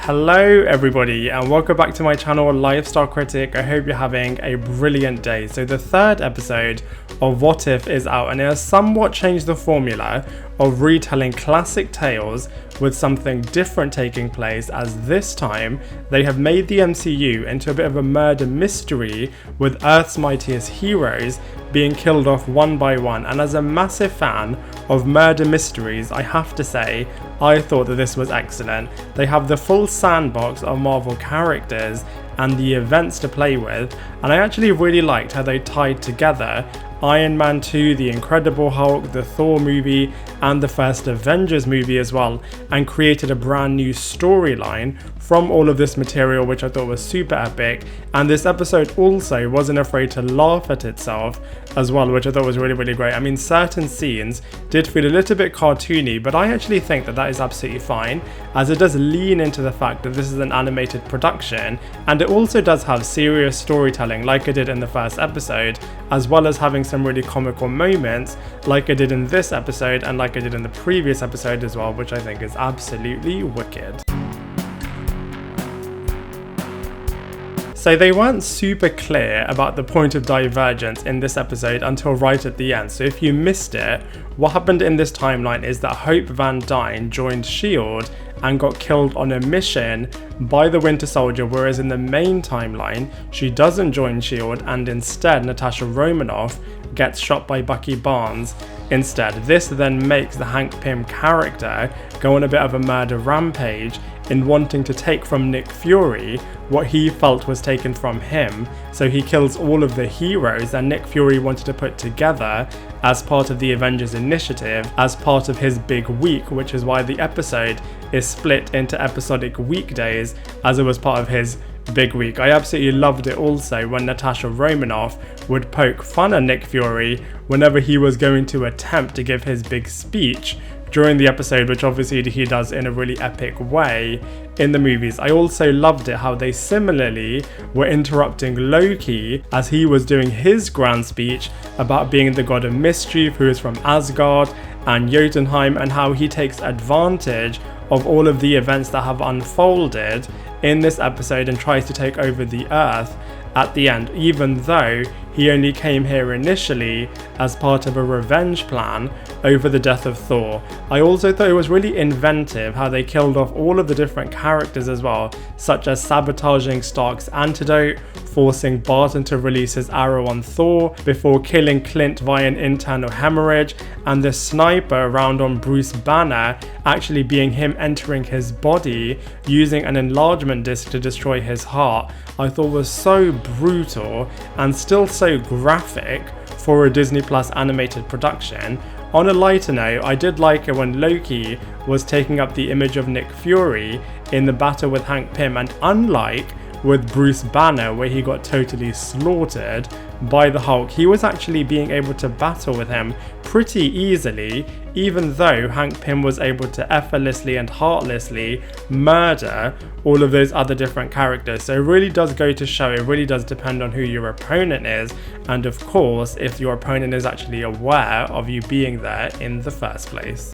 Hello everybody and welcome back to my channel Lifestyle Critic. I hope you're having a brilliant day. So the third episode of What If is out and it has somewhat changed the formula of retelling classic tales with something different taking place, as this time they have made the MCU into a bit of a murder mystery with Earth's mightiest heroes being killed off one by one. And as a massive fan of murder mysteries, I have to say I thought that this was excellent. They have the full sandbox of Marvel characters and the events to play with, and I actually really liked how they tied together Iron Man 2, the Incredible Hulk, the Thor movie, and the first Avengers movie as well, and created a brand new storyline from all of this material, which I thought was super epic. And this episode also wasn't afraid to laugh at itself as well, which I thought was really great. I mean, certain scenes did feel a little bit cartoony, but I actually think that that is absolutely fine, as it does lean into the fact that this is an animated production, and it also does have serious storytelling like it did in the first episode, as well as having some really comical moments like I did in this episode and like I did in the previous episode as well, which I think is absolutely wicked. So they weren't super clear about the point of divergence in this episode until right at the end. So if you missed it, what happened in this timeline is that Hope Van Dyne joined S.H.I.E.L.D. and got killed on a mission by the Winter Soldier, whereas in the main timeline, she doesn't join S.H.I.E.L.D. and instead Natasha Romanoff gets shot by Bucky Barnes instead. This then makes the Hank Pym character go on a bit of a murder rampage in wanting to take from Nick Fury what he felt was taken from him. So he kills all of the heroes that Nick Fury wanted to put together as part of the Avengers initiative, as part of his big week, which is why the episode is split into episodic weekdays as it was part of his big week. I absolutely loved it also when Natasha Romanoff would poke fun at Nick Fury whenever he was going to attempt to give his big speech during the episode, which obviously he does in a really epic way in the movies. I also loved it how they similarly were interrupting Loki as he was doing his grand speech about being the god of mischief who is from Asgard and Jotunheim, and how he takes advantage of all of the events that have unfolded in this episode and tries to take over the Earth at the end, even though he only came here initially as part of a revenge plan over the death of Thor. I also thought it was really inventive how they killed off all of the different characters as well, such as sabotaging Stark's antidote, forcing Barton to release his arrow on Thor before killing Clint via an internal hemorrhage, and the sniper round on Bruce Banner actually being him entering his body using an enlargement disc to destroy his heart. I thought was so brutal and still so graphic for a Disney Plus animated production. On a lighter note, I did like it when Loki was taking up the image of Nick Fury in the battle with Hank Pym, and unlike with Bruce Banner where he got totally slaughtered by the Hulk, he was actually being able to battle with him pretty easily, even though Hank Pym was able to effortlessly and heartlessly murder all of those other different characters. So it really does go to show, it really does depend on who your opponent is, and of course if your opponent is actually aware of you being there in the first place.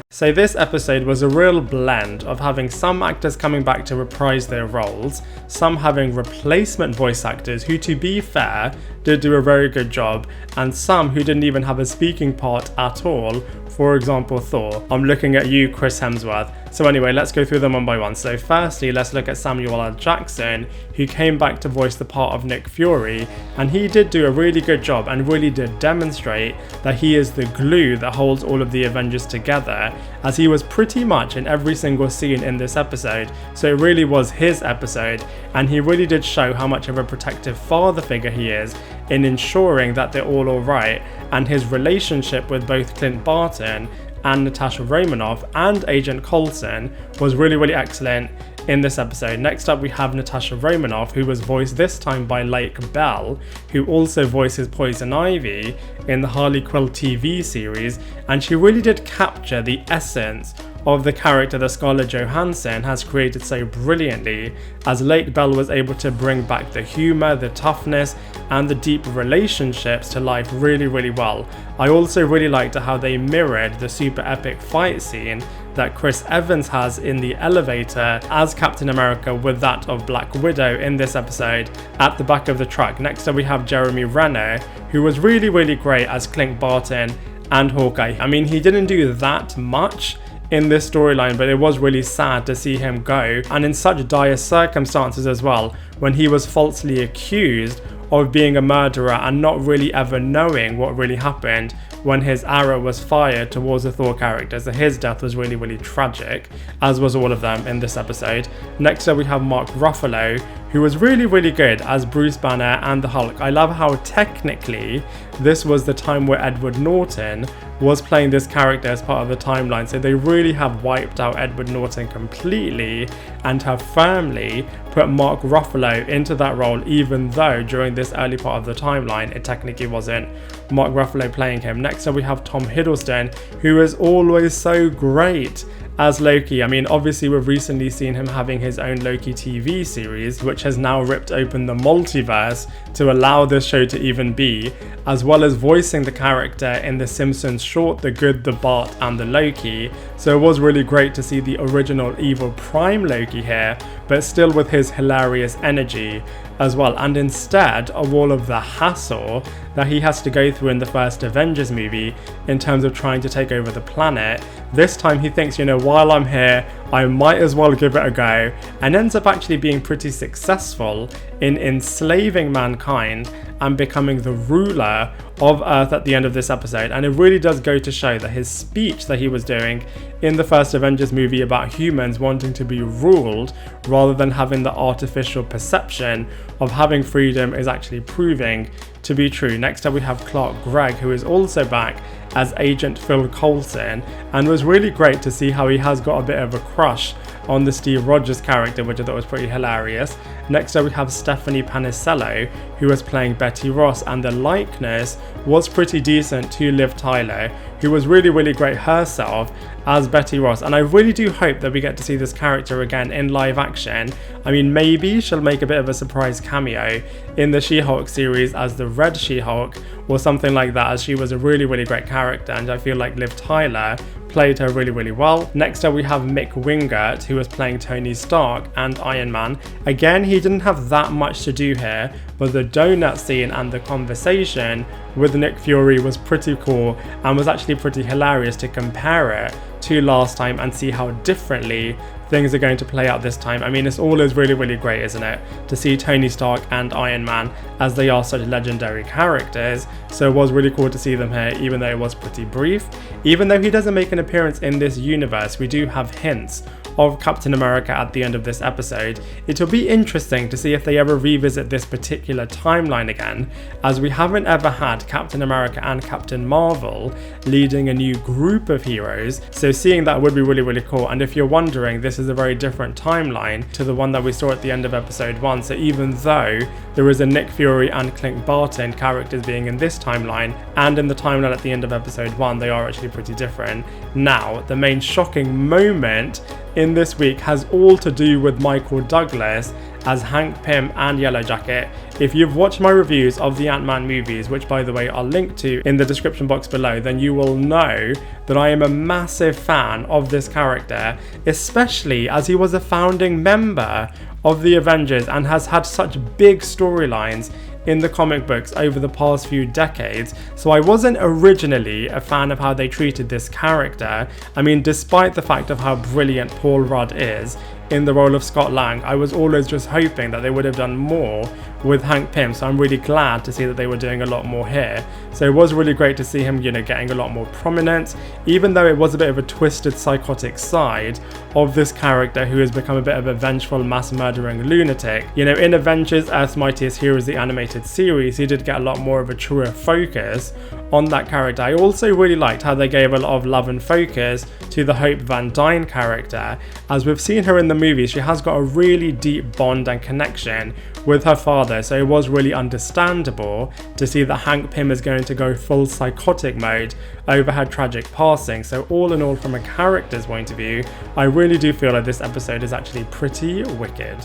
So this episode was a real blend of having some actors coming back to reprise their roles, some having replacement voice actors who, to be fair, did do a very good job, and some who didn't even have a speaking part at all, for example Thor. I'm looking at you, Chris Hemsworth. So anyway, let's go through them one by one. So firstly, let's look at Samuel L. Jackson, who came back to voice the part of Nick Fury, and he did do a really good job and really did demonstrate that he is the glue that holds all of the Avengers together, as he was pretty much in every single scene in this episode. So it really was his episode, and he really did show how much of a protective father figure he is in ensuring that they're all alright, and his relationship with both Clint Barton and Natasha Romanoff and Agent Coulson was really excellent in this episode. Next up we have Natasha Romanoff, who was voiced this time by Lake Bell, who also voices Poison Ivy in the Harley Quinn TV series, and she really did capture the essence of the character that Scarlett Johansson has created so brilliantly, as Lake Bell was able to bring back the humour, the toughness and the deep relationships to life really well. I also really liked how they mirrored the super epic fight scene that Chris Evans has in the elevator as Captain America with that of Black Widow in this episode at the back of the truck. Next up we have Jeremy Renner, who was really, really great as Clint Barton and Hawkeye. I mean, he didn't do that much in this storyline, but it was really sad to see him go, and in such dire circumstances as well, when he was falsely accused of being a murderer and not really ever knowing what really happened when his arrow was fired towards the Thor character. So his death was really, really tragic, as was all of them in this episode. Next up we have Mark Ruffalo, who was really, really good as Bruce Banner and the Hulk. I love how technically this was the time where Edward Norton was playing this character as part of the timeline, so they really have wiped out Edward Norton completely and have firmly put Mark Ruffalo into that role, even though during this early part of the timeline it technically wasn't Mark Ruffalo playing him. Next up we have Tom Hiddleston, who is always so great as Loki. I mean, obviously we've recently seen him having his own Loki TV series, which has now ripped open the multiverse to allow this show to even be, as well as voicing the character in The Simpsons short The Good, the Bart and the Loki. So it was really great to see the original evil Prime Loki here, but still with his hilarious energy as well, and instead of all of the hassle that he has to go through in the first Avengers movie in terms of trying to take over the planet, this time he thinks, you know, while I'm here, I might as well give it a go, and ends up actually being pretty successful in enslaving mankind and becoming the ruler of Earth at the end of this episode. And it really does go to show that his speech that he was doing in the first Avengers movie about humans wanting to be ruled rather than having the artificial perception of having freedom is actually proving to be true. Next up we have Clark Gregg, who is also back as Agent Phil Coulson, and was really great to see how he has got a bit of a crush on the Steve Rogers character, which I thought was pretty hilarious. Next up we have Stephanie Paniesllo, who was playing Betty Ross, and the likeness was pretty decent to Liv Tyler, who was really, really great herself as Betty Ross. And I really do hope that we get to see this character again in live action. I mean, maybe she'll make a bit of a surprise cameo in the She-Hulk series as the Red She-Hulk or something like that, as she was a really, really great character, and I feel like Liv Tyler played her really, really well. Next up we have Mick Wingert, who was playing Tony Stark and Iron Man. Again, he didn't have that much to do here, but the donut scene and the conversation with Nick Fury was pretty cool and was actually pretty hilarious to compare it to last time and see how differently things are going to play out this time. I mean, it's always really, really great, isn't it, to see Tony Stark and Iron Man, as they are such legendary characters. So it was really cool to see them here, even though it was pretty brief. Even though he doesn't make an appearance in this universe, we do have hints of Captain America at the end of this episode. It will be interesting to see if they ever revisit this particular timeline again, as we haven't ever had Captain America and Captain Marvel leading a new group of heroes, so seeing that would be really, really cool. And if you're wondering, this is a very different timeline to the one that we saw at the end of episode 1, so even though there is a Nick Fury and Clint Barton characters being in this timeline and in the timeline at the end of episode 1, they are actually pretty different. Now, the main shocking moment in this week has all to do with Michael Douglas as Hank Pym and Yellow Jacket. If you've watched my reviews of the Ant-Man movies, which by the way are linked to in the description box below, then you will know that I am a massive fan of this character, especially as he was a founding member of the Avengers and has had such big storylines in the comic books over the past few decades. So I wasn't originally a fan of how they treated this character. I mean, despite the fact of how brilliant Paul Rudd is in the role of Scott Lang, I was always just hoping that they would have done more with Hank Pym, so I'm really glad to see that they were doing a lot more here. So it was really great to see him, you know, getting a lot more prominence, even though it was a bit of a twisted psychotic side of this character who has become a bit of a vengeful mass murdering lunatic. You know, in Avengers Earth's Mightiest Heroes, the animated series, he did get a lot more of a truer focus on that character. I also really liked how they gave a lot of love and focus to the Hope Van Dyne character. As we've seen her in the movies, she has got a really deep bond and connection with her father, so it was really understandable to see that Hank Pym is going to go full psychotic mode over her tragic passing. So all in all, from a character's point of view, I really do feel like this episode is actually pretty wicked.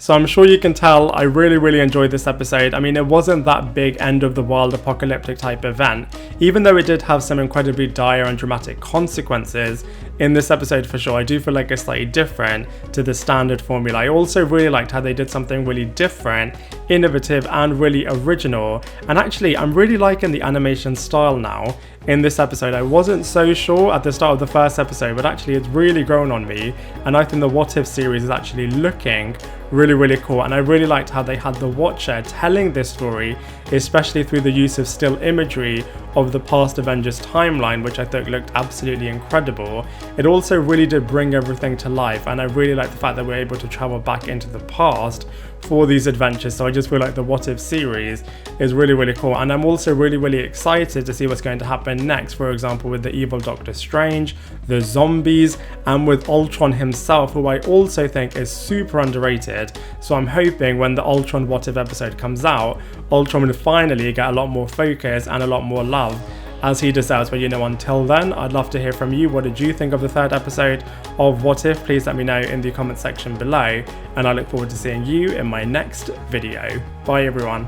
So I'm sure you can tell I really enjoyed this episode. I mean, it wasn't that big end of the world apocalyptic type event, even though it did have some incredibly dire and dramatic consequences. In this episode for sure, I do feel like it's slightly different to the standard formula. I also really liked how they did something really different, innovative and really original, and actually I'm really liking the animation style now. In this episode, I wasn't so sure at the start of the first episode, but actually it's really grown on me, and I think the What If series is actually looking really cool, and I really liked how they had the Watcher telling this story, especially through the use of still imagery of the past Avengers timeline, which I thought looked absolutely incredible. It also really did bring everything to life, and I really like the fact that we're able to travel back into the past for these adventures. So I just feel like the What If series is really cool, and I'm also really excited to see what's going to happen next, for example with the evil Doctor Strange, the zombies, and with Ultron himself, who I also think is super underrated. So I'm hoping when the Ultron What If episode comes out, Ultron will finally get a lot more focus and a lot more love as he deserves. But until then, I'd love to hear from you. What did you think of the third episode of What If? Please let me know in the comment section below, and I look forward to seeing you in my next video. Bye everyone.